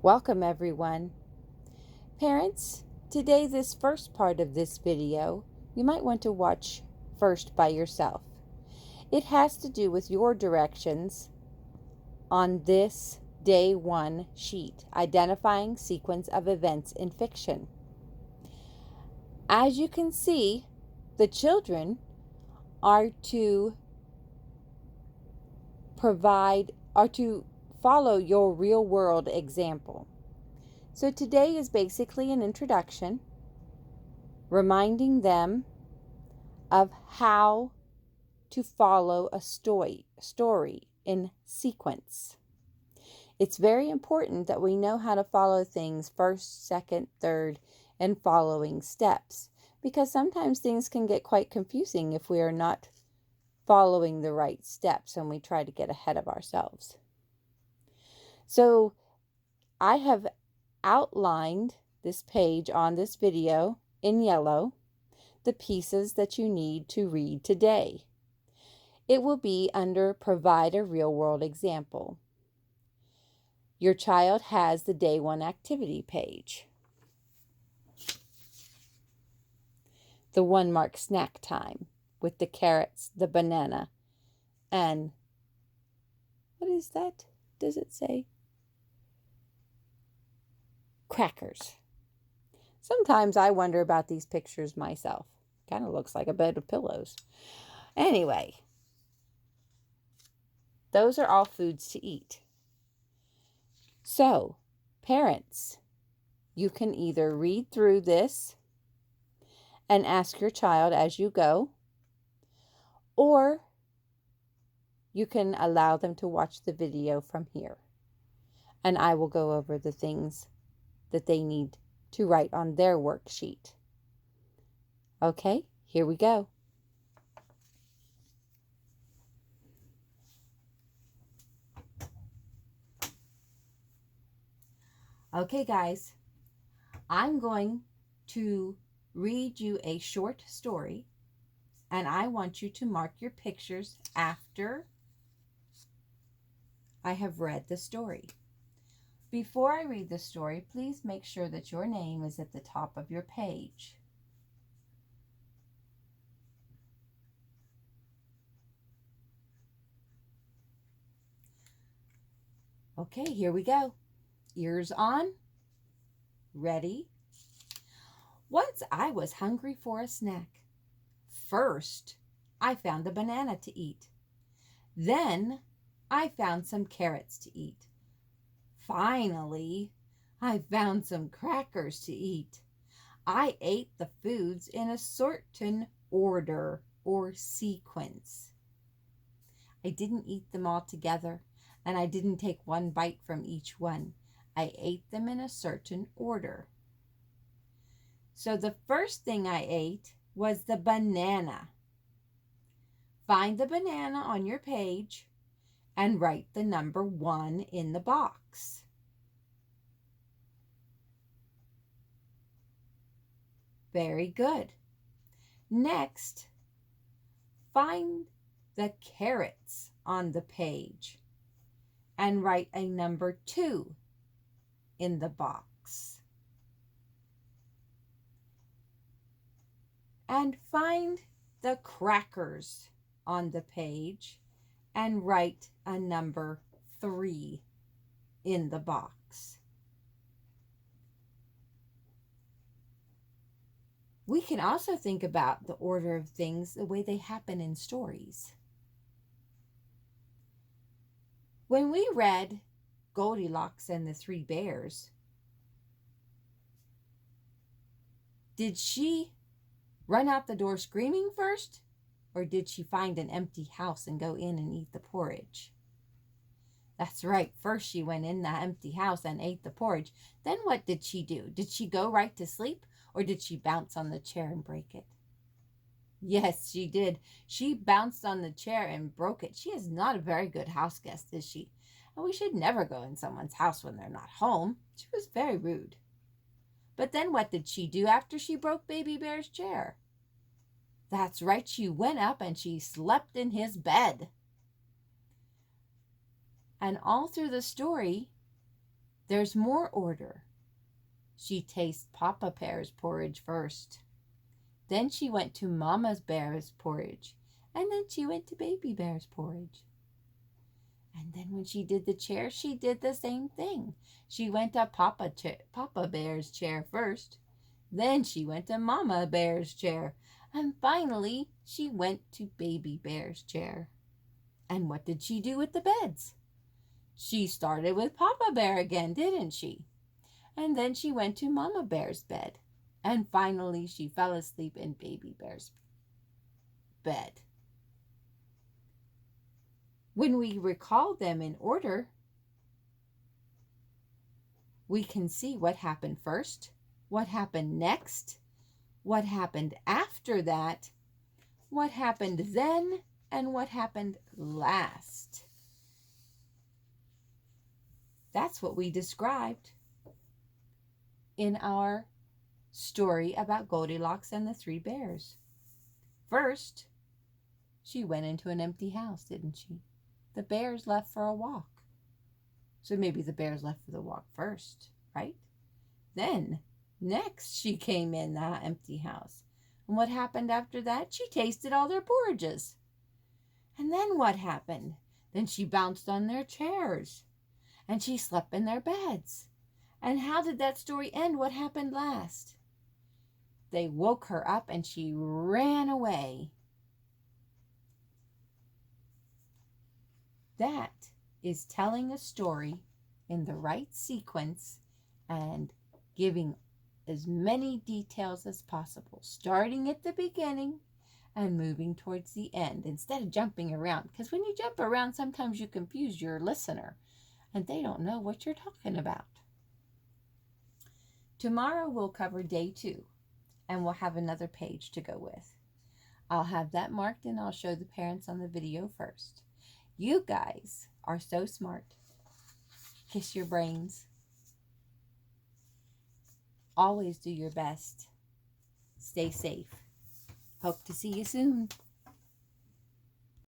Welcome everyone. Parents, today this first part of this video, you might want to watch first by yourself. It has to do with your directions on this day 1 sheet, identifying sequence of events in fiction. As you can see, the children are to follow your real world example. So today is basically an introduction, reminding them of how to follow a story in sequence. It's very important that we know how to follow things first, second, third, and following steps, because sometimes things can get quite confusing if we are not following the right steps and we try to get ahead of ourselves. So I have outlined this page on this video in yellow, the pieces that you need to read today. It will be under Provide a Real World Example. Your child has the Day 1 activity page. The one marked snack time with the carrots, the banana, and what is that? Does it say? Crackers. Sometimes I wonder about these pictures myself. Kind of looks like a bed of pillows. Anyway, those are all foods to eat. So, parents, you can either read through this and ask your child as you go, or you can allow them to watch the video from here. And I will go over the things that they need to write on their worksheet. Okay, here we go. Okay, guys, I'm going to read you a short story, and I want you to mark your pictures after I have read the story. Before I read the story, please make sure that your name is at the top of your page. Okay, here we go. Ears on. Ready? Once I was hungry for a snack. First, I found a banana to eat. Then, I found some carrots to eat. Finally, I found some crackers to eat. I ate the foods in a certain order or sequence. I didn't eat them all together, and I didn't take one bite from each one. I ate them in a certain order. So the first thing I ate was the banana. Find the banana on your page and write the number 1 in the box. Very good. Next, find the carrots on the page and write a number 2 in the box. And find the crackers on the page and write a number 3 in the box. We can also think about the order of things the way they happen in stories. When we read Goldilocks and the Three Bears, did she run out the door screaming first? Or did she find an empty house and go in and eat the porridge? That's right. First she went in the empty house and ate the porridge. Then what did she do? Did she go right to sleep? Or did she bounce on the chair and break it? Yes, she did. She bounced on the chair and broke it. She is not a very good house guest, is she? And we should never go in someone's house when they're not home. She was very rude. But then what did she do after she broke Baby Bear's chair? That's right, she went up and she slept in his bed. And all through the story, There's more order. She tastes Papa Bear's porridge first. Then she went to Mama Bear's porridge. And then she went to Baby Bear's porridge. And then when she did the chair, she did the same thing. She went to Papa Bear's chair first. Then she went to Mama Bear's chair. And finally, she went to Baby Bear's chair. And what did she do with the beds? She started with Papa Bear again, didn't she? And then she went to Mama Bear's bed. And finally, she fell asleep in Baby Bear's bed. When we recall them in order, we can see what happened first, what happened next, what happened after that, what happened then, and what happened last. That's what we described in our story about Goldilocks and the Three Bears. First, she went into an empty house, didn't she? The bears left for a walk. So maybe the bears left for the walk first, right? Then, next, she came in the empty house. And what happened after that? She tasted all their porridges. And then what happened? Then she bounced on their chairs. And she slept in their beds. And how did that story end? What happened last? They woke her up and she ran away. That is telling a story in the right sequence and giving as many details as possible, starting at the beginning and moving towards the end instead of jumping around. Because when you jump around, sometimes you confuse your listener and they don't know what you're talking about. Tomorrow we'll cover day 2 and we'll have another page to go with. I'll have that marked and I'll show the parents on the video first. You guys are so smart. Kiss your brains. Always do your best. Stay safe. Hope to see you soon.